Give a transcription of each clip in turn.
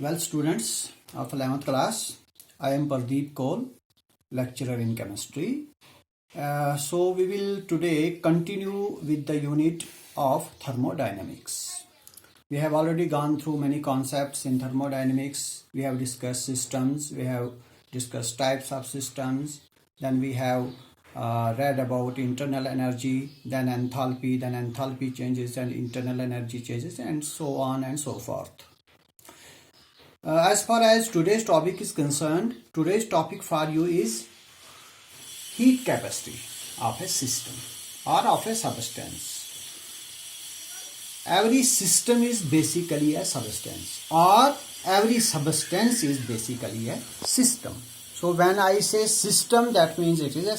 Well, students of 11th class, I am Pardeep Kaul, lecturer in chemistry. So we will today continue with the unit of thermodynamics. We have already gone through many concepts in thermodynamics. We have discussed systems, we have discussed types of systems, then we have read about internal energy, then enthalpy changes and internal energy changes, and so on and so forth. As far as today's topic is concerned, today's topic for you is heat capacity of a system or of a substance. Every system is basically a substance, or every substance is basically a system. So when I say system, that means it is a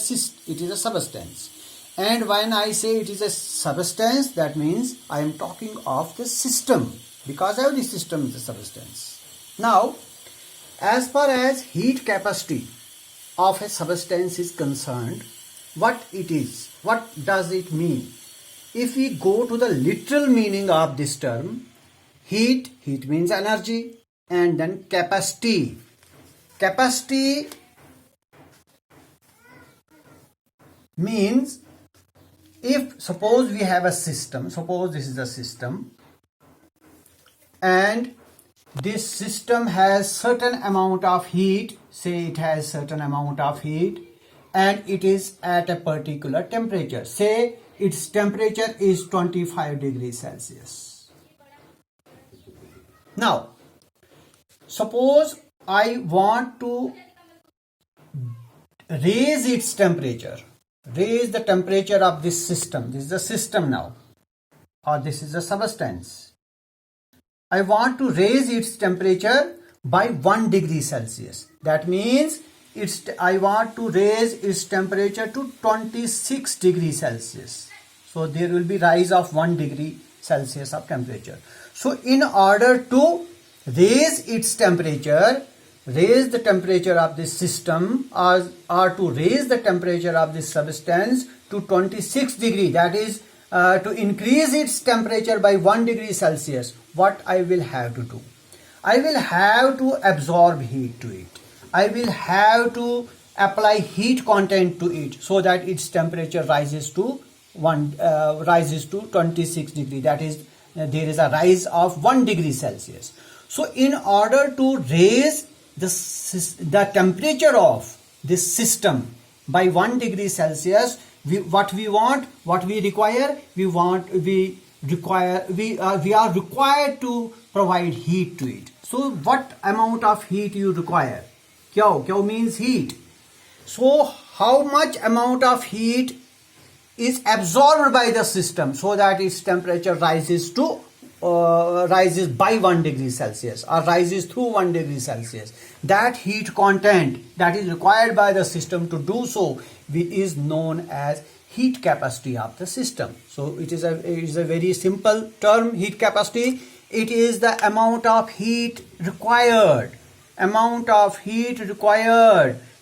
substance. And when I say it is a substance, that means I am talking of the system, because every system is a substance. Now, as far as heat capacity of a substance is concerned, what it is, what does it mean? If we go to the literal meaning of this term, heat means energy, and then capacity. Capacity means, if suppose we have a system, suppose this is a system, and this system has certain amount of heat, say it has certain amount of heat, and it is at a particular temperature, say its temperature is 25 degrees Celsius. Now, suppose I want to raise its temperature, raise the temperature of this system. This is a system now, or this is a substance. I want to raise its temperature by 1 degree Celsius. That means I want to raise its temperature to 26 degrees Celsius. So there will be rise of 1 degree Celsius of temperature. So in order to raise its temperature, raise the temperature of this system, or to raise the temperature of this substance to 26 degree, that is to increase its temperature by 1 degree Celsius, what I will have to do? I will have to absorb heat to it. I will have to apply heat content to it so that its temperature rises to 26 degree. That is, there is a rise of 1 degree Celsius. So in order to raise the temperature of this system by 1 degree Celsius, we are required to provide heat to it. So what amount of heat you require? Kya means heat. So how much amount of heat is absorbed by the system so that its temperature rises by 1 degree Celsius, or rises through 1 degree Celsius. That heat content that is required by the system to do so is known as heat capacity of the system. So it is a very simple term, heat capacity. It is the amount of heat required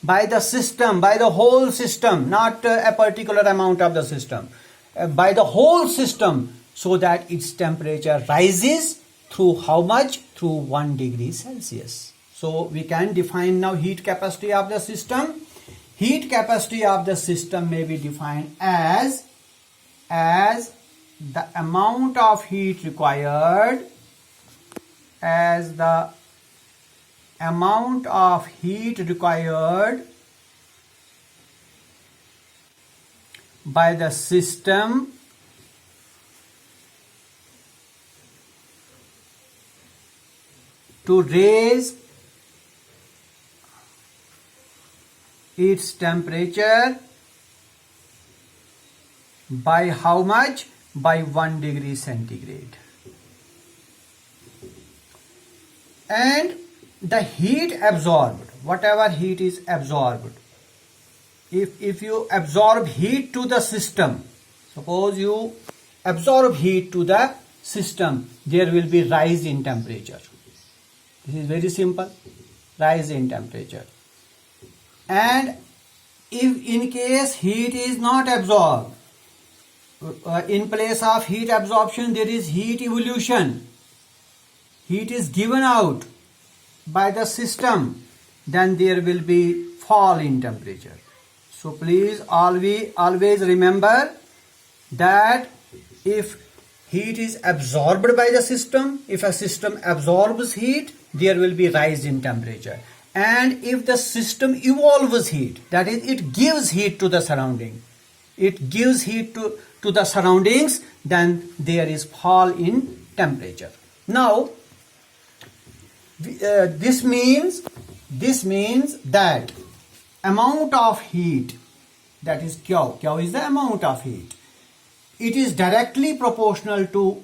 by the system, by the whole system, not a particular amount of the system, by the whole system, so that its temperature rises through how much? Through 1 degree Celsius. So we can define now heat capacity of the system. Heat capacity of the system may be defined as the amount of heat required, by the system to raise its temperature by how much? By 1 degree centigrade. And the heat absorbed, whatever heat is absorbed, if you absorb heat to the system, suppose you absorb heat to the system, there will be rise in temperature. This is very simple, rise in temperature. And if in case heat is not absorbed, in place of heat absorption there is heat evolution. Heat is given out. by the system, then there will be fall in temperature. So please always remember that if heat is absorbed by the system, if a system absorbs heat, there will be rise in temperature. And if the system evolves heat, that is, it gives heat to the surrounding, it gives heat to the surroundings, then there is fall in temperature. Now, this means that amount of heat, that is Q is the amount of heat, it is directly proportional to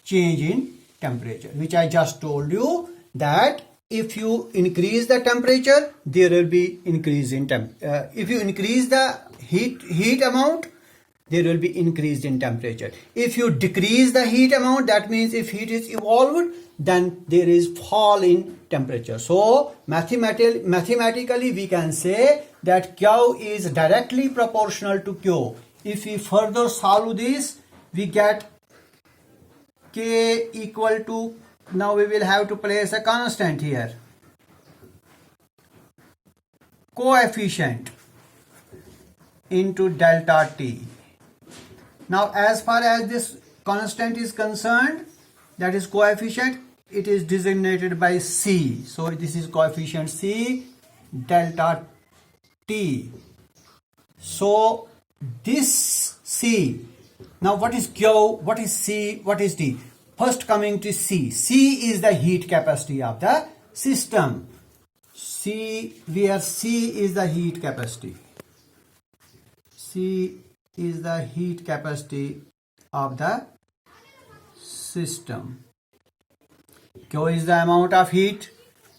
change in temperature, which I just told you, that if you increase the temperature, there will be increase in if you increase the heat amount, there will be increase in temperature. If you decrease the heat amount, that means if heat is evolved, then there is fall in temperature. So mathematically we can say that Q is directly proportional to Q. If we further solve this, we get K equal to, now we will have to place a constant here, coefficient into delta T. Now as far as this constant is concerned, that is coefficient, it is designated by C. So this is coefficient C delta T. So this C, now what is Q, what is C, what is T? First coming to C. C is the heat capacity of the system. Where C is the heat capacity. C is the heat capacity of the system. Q is the amount of heat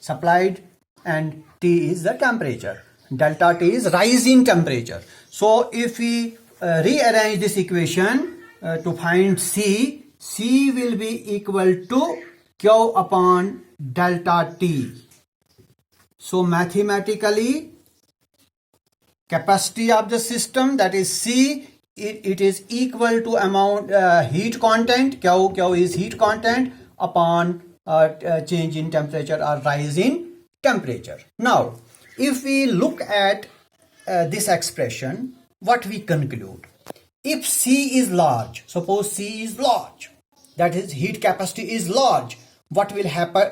supplied and T is the temperature. Delta T is rise in temperature. So if we rearrange this equation to find C, C will be equal to Q upon delta T. So mathematically, capacity of the system, that is C, it is equal to amount heat content. Q is heat content upon change in temperature or rise in temperature. Now, if we look at this expression, what we conclude? If C is large, suppose C is large, that is heat capacity is large, what will happen?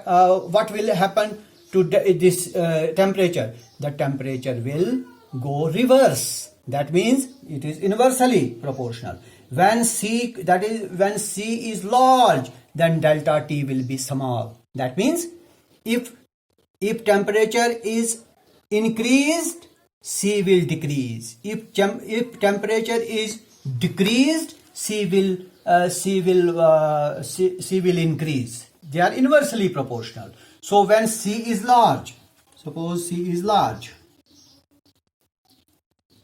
What will happen to this temperature? The temperature will go reverse. That means it is inversely proportional. When C is large, then delta T will be small. That means if temperature is increased, C will decrease. If temperature is decreased, C will increase. They are inversely proportional. So when C is large, suppose C is large,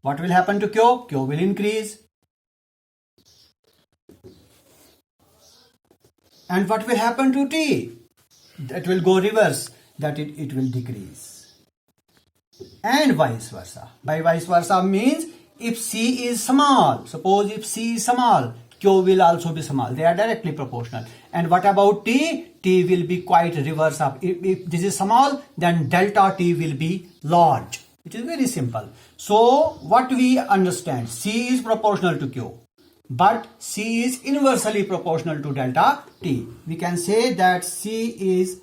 what will happen to Q? Q will increase. And what will happen to T? That will go reverse, that it will decrease. And vice versa. By vice versa means if C is small, suppose if C is small, Q will also be small. They are directly proportional. And what about T? T will be quite reverse of. If this is small, then delta T will be large. It is very simple. So what we understand, C is proportional to Q, but C is inversely proportional to delta T. We can say that C is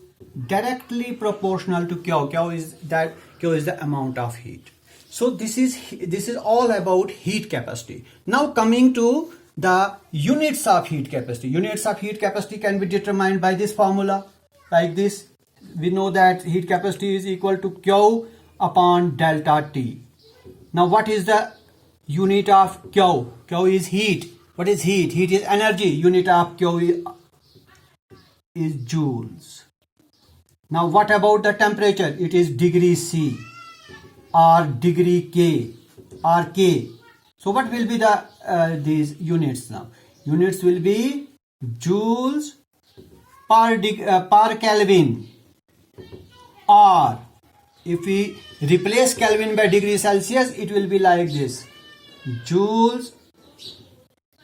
directly proportional to Q. Q is the amount of heat. So this is all about heat capacity. Now coming to the units of heat capacity. Units of heat capacity can be determined by this formula, like this. We know that heat capacity is equal to Q upon delta T. Now what is the unit of Q? Q is heat. What is heat? Heat is energy. Unit of Q is joules. Now what about the temperature? It is degree C or degree K or K. So what will be the these units now? Units will be joules per Kelvin, or if we replace Kelvin by degree Celsius, it will be like this: joules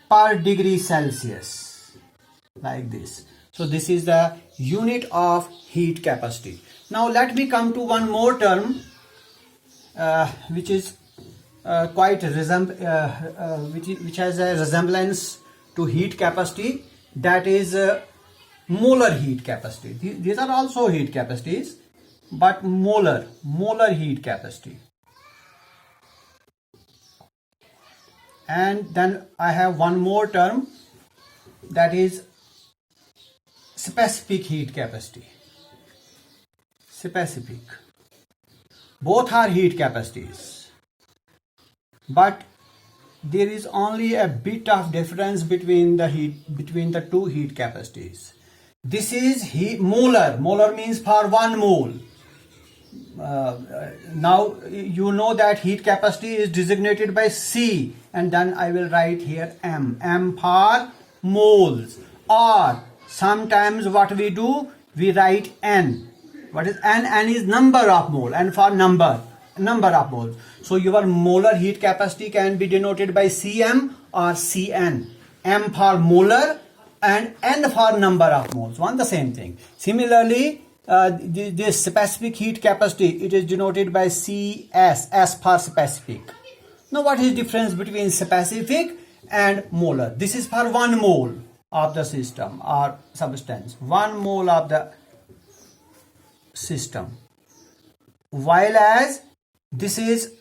per degree Celsius, like this. So this is the unit of heat capacity. Now let me come to one more term which is which has a resemblance to heat capacity, that is molar heat capacity. These are also heat capacities, but molar heat capacity. And then I have one more term, that is specific heat capacity. Specific. Both are heat capacities, but there is only a bit of difference between the two heat capacities. This is molar. Molar means for 1 mole. Now you know that heat capacity is designated by C, and then I will write here M for moles. Or sometimes what we do, we write N. What is N? N is number of mole, and for number of moles. So your molar heat capacity can be denoted by Cm or Cn. M for molar and N for number of moles. One the same thing. Similarly, this specific heat capacity, it is denoted by Cs, S for specific. Now what is the difference between specific and molar? This is for 1 mole of the system or substance. 1 mole of the system. While as this is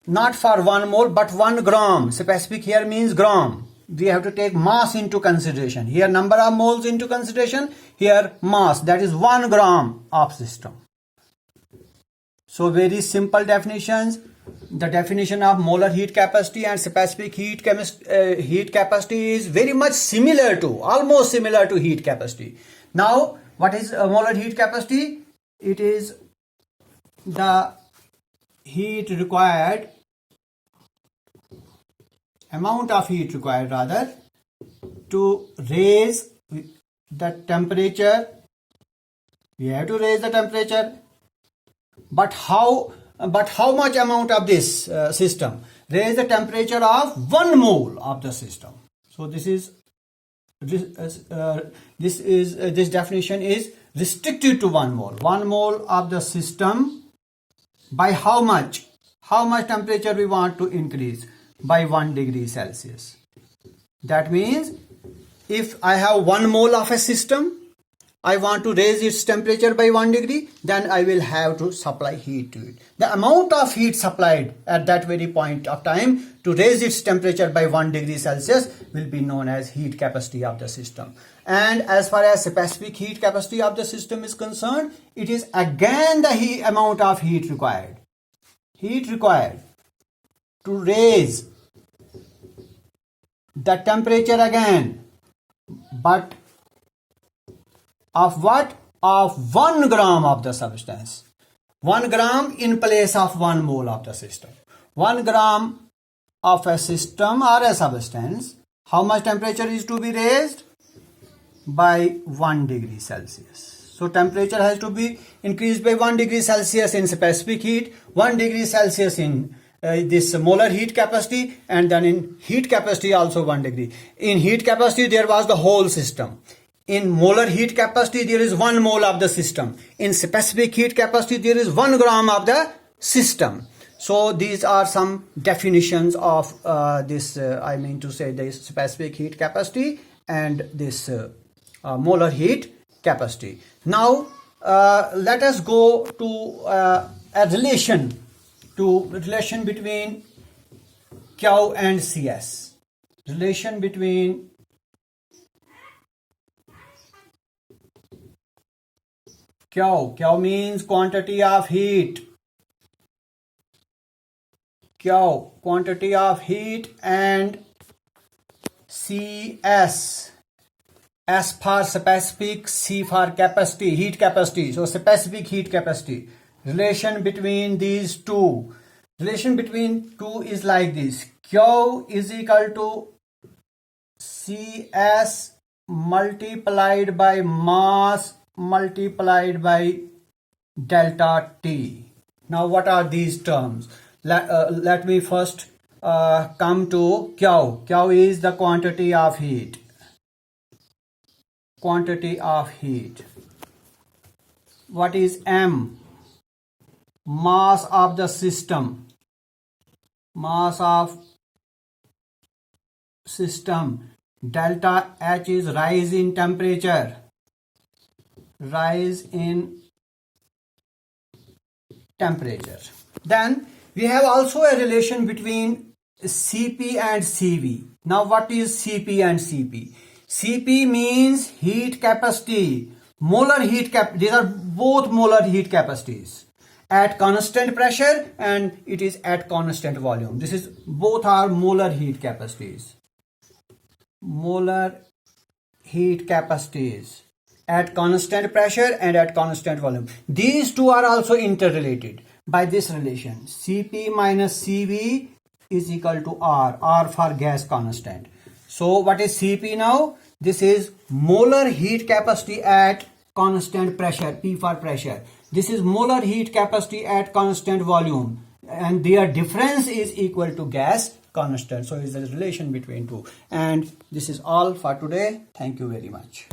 not for 1 mole but 1 gram. Specific here means gram. We have to take mass into consideration. Here number of moles into consideration. Here mass, that is 1 gram of system. So very simple definitions. The definition of molar heat capacity and specific heat capacity is very much similar to, almost similar to heat capacity. Now what is molar heat capacity? It is the heat required, amount of heat required rather, to raise the temperature. We have to raise the temperature, but how much amount of this system? Raise the temperature of 1 mole of the system. So this definition is restricted to 1 mole. 1 mole of the system. By how much? How much temperature we want to increase? By 1 degree Celsius. That means if I have 1 mole of a system, I want to raise its temperature by 1 degree, then I will have to supply heat to it. The amount of heat supplied at that very point of time to raise its temperature by 1 degree Celsius will be known as heat capacity of the system. And as far as specific heat capacity of the system is concerned, it is again the amount of heat required. Heat required to raise the temperature again, but of what? Of 1 gram of the substance. 1 gram in place of 1 mole of the system. 1 gram of a system or a substance, how much temperature is to be raised? By 1 degree Celsius. So temperature has to be increased by 1 degree Celsius in specific heat, 1 degree Celsius in this molar heat capacity, and then in heat capacity also 1 degree. In heat capacity there was the whole system. In molar heat capacity there is 1 mole of the system. In specific heat capacity there is 1 gram of the system. So these are some definitions of this specific heat capacity and this molar heat capacity. Now let us go to a relation between Q and Cs. Relation between Q means quantity of heat. Q, quantity of heat, and Cs. S for specific, C for capacity, heat capacity. So specific heat capacity. Relation between these two. Relation between two is like this. Q is equal to Cs multiplied by mass multiplied by delta T. Now what are these terms? Let me first come to Q. Q is the quantity of heat. quantity of heat. What is M? Mass of the system. Mass of system. Delta H is rise in temperature. Rise in temperature. Then we have also a relation between Cp and Cv. Now what is Cp and Cp? Cp means heat capacity. Molar heat these are both molar heat capacities at constant pressure, and it is at constant volume. This is both are molar heat capacities. Molar heat capacities at constant pressure and at constant volume. These two are also interrelated by this relation. Cp minus Cv is equal to R for gas constant. So what is Cp now? This is molar heat capacity at constant pressure, P for pressure. This is molar heat capacity at constant volume, and their difference is equal to gas constant. So is the relation between two. And this is all for today. Thank you very much.